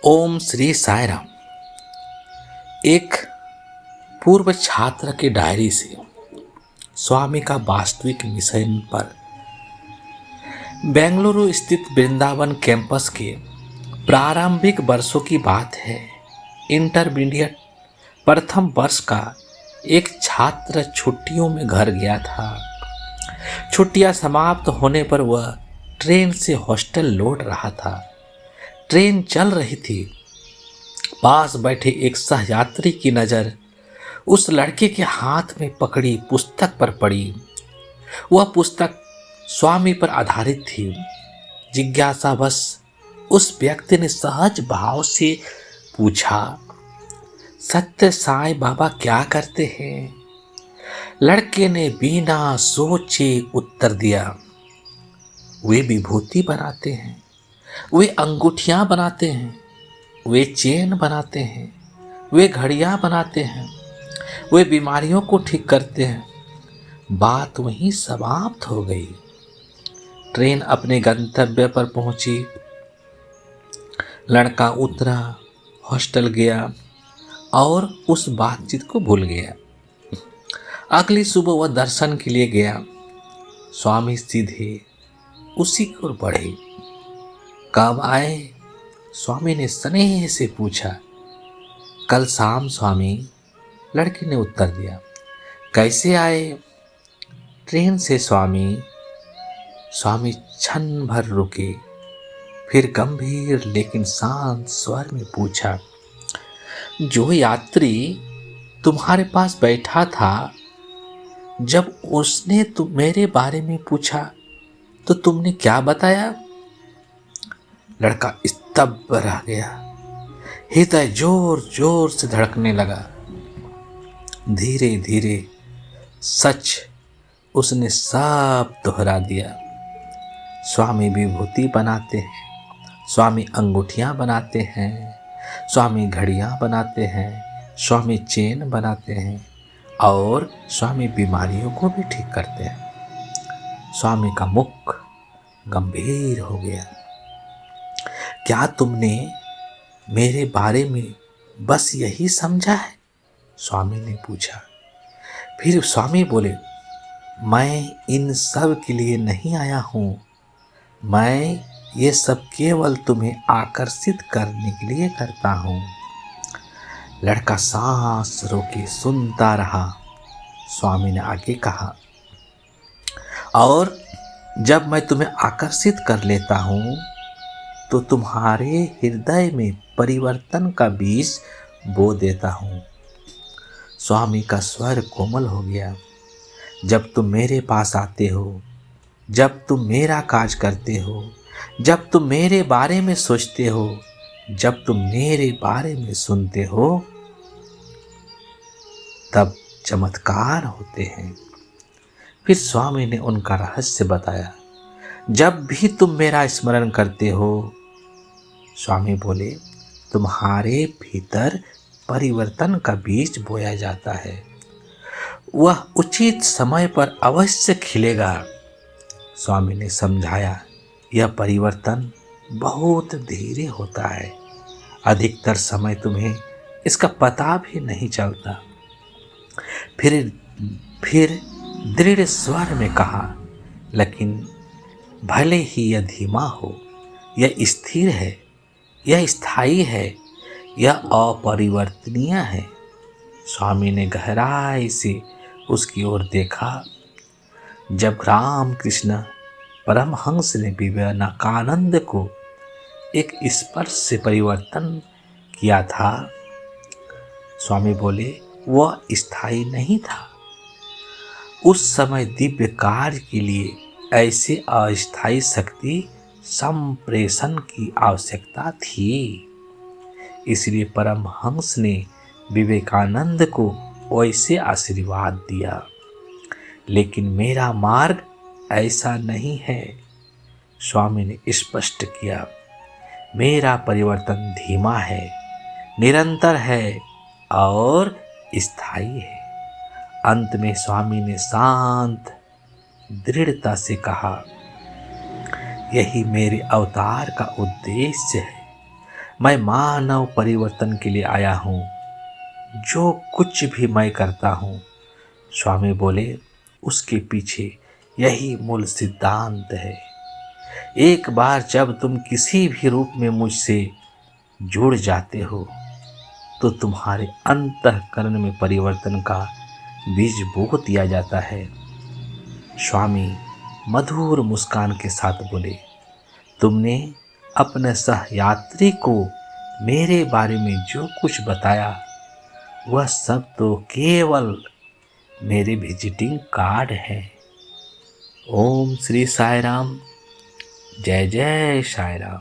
ओम श्री साई राम। एक पूर्व छात्र की डायरी से स्वामी का वास्तविक मिशन पर बेंगलुरु स्थित वृंदावन कैंपस के प्रारंभिक वर्षों की बात है। इंटरमीडिएट प्रथम वर्ष का एक छात्र छुट्टियों में घर गया था। छुट्टियां समाप्त होने पर वह ट्रेन से हॉस्टल लौट रहा था। ट्रेन चल रही थी। पास बैठे एक सहयात्री की नज़र उस लड़के के हाथ में पकड़ी पुस्तक पर पड़ी। वह पुस्तक स्वामी पर आधारित थी। जिज्ञासावश उस व्यक्ति ने सहज भाव से पूछा, सत्य साईं बाबा क्या करते हैं? लड़के ने बिना सोचे उत्तर दिया, वे विभूति बनाते हैं, वे अंगूठियां बनाते हैं, वे चेन बनाते हैं, वे घड़ियां बनाते हैं, वे बीमारियों को ठीक करते हैं। बात वहीं समाप्त हो गई। ट्रेन अपने गंतव्य पर पहुंची। लड़का उतरा, हॉस्टल गया और उस बातचीत को भूल गया। अगली सुबह वह दर्शन के लिए गया। स्वामी सीधे उसी की ओर बढ़े। कब आए? स्वामी ने स्नेह से पूछा। कल शाम स्वामी, लड़के ने उत्तर दिया। कैसे आए? ट्रेन से स्वामी। स्वामी क्षण भर रुके, फिर गंभीर लेकिन शांत स्वर में पूछा, जो यात्री तुम्हारे पास बैठा था, जब उसने मेरे बारे में पूछा तो तुमने क्या बताया? लड़का स्तब्ध रह गया। हृदय जोर जोर से धड़कने लगा। धीरे धीरे सच उसने सब दोहरा दिया। स्वामी विभूति बनाते हैं, स्वामी अंगूठियां बनाते हैं, स्वामी घड़ियां बनाते हैं, स्वामी चेन बनाते हैं और स्वामी बीमारियों को भी ठीक करते हैं। स्वामी का मुख गंभीर हो गया। क्या तुमने मेरे बारे में बस यही समझा है? स्वामी ने पूछा। फिर स्वामी बोले, मैं इन सब के लिए नहीं आया हूँ। मैं ये सब केवल तुम्हें आकर्षित करने के लिए करता हूँ। लड़का सांस रोके सुनता रहा। स्वामी ने आगे कहा, और जब मैं तुम्हें आकर्षित कर लेता हूँ तो तुम्हारे हृदय में परिवर्तन का बीज बो देता हूँ। स्वामी का स्वर कोमल हो गया। जब तुम मेरे पास आते हो, जब तुम मेरा काज करते हो, जब तुम मेरे बारे में सोचते हो, जब तुम मेरे बारे में सुनते हो, तब चमत्कार होते हैं। फिर स्वामी ने उनका रहस्य बताया। जब भी तुम मेरा स्मरण करते हो, स्वामी बोले, तुम्हारे भीतर परिवर्तन का बीज बोया जाता है। वह उचित समय पर अवश्य खिलेगा। स्वामी ने समझाया, यह परिवर्तन बहुत धीरे होता है। अधिकतर समय तुम्हें इसका पता भी नहीं चलता। फिर दृढ़ स्वर में कहा, लेकिन भले ही यह धीमा हो, यह स्थिर है, यह स्थायी है, यह अपरिवर्तनीय है। स्वामी ने गहराई से उसकी ओर देखा। जब रामकृष्ण परमहंस ने विवेकानंद को एक स्पर्श से परिवर्तन किया था, स्वामी बोले, वह स्थायी नहीं था। उस समय दिव्य कार्य के लिए ऐसे अस्थायी शक्ति संप्रेषण की आवश्यकता थी। इसलिए परमहंस ने विवेकानंद को वैसे आशीर्वाद दिया। लेकिन मेरा मार्ग ऐसा नहीं है, स्वामी ने स्पष्ट किया। मेरा परिवर्तन धीमा है, निरंतर है और स्थायी है। अंत में स्वामी ने शांत दृढ़ता से कहा, यही मेरे अवतार का उद्देश्य है। मैं मानव परिवर्तन के लिए आया हूँ। जो कुछ भी मैं करता हूँ, स्वामी बोले, उसके पीछे यही मूल सिद्धांत है। एक बार जब तुम किसी भी रूप में मुझसे जुड़ जाते हो तो तुम्हारे अंतःकरण में परिवर्तन का बीज बो दिया जाता है। स्वामी मधुर मुस्कान के साथ बोले, तुमने अपने सहयात्री को मेरे बारे में जो कुछ बताया वह सब तो केवल मेरे विजिटिंग कार्ड है। ओम श्री साई राम। जय जय साई राम।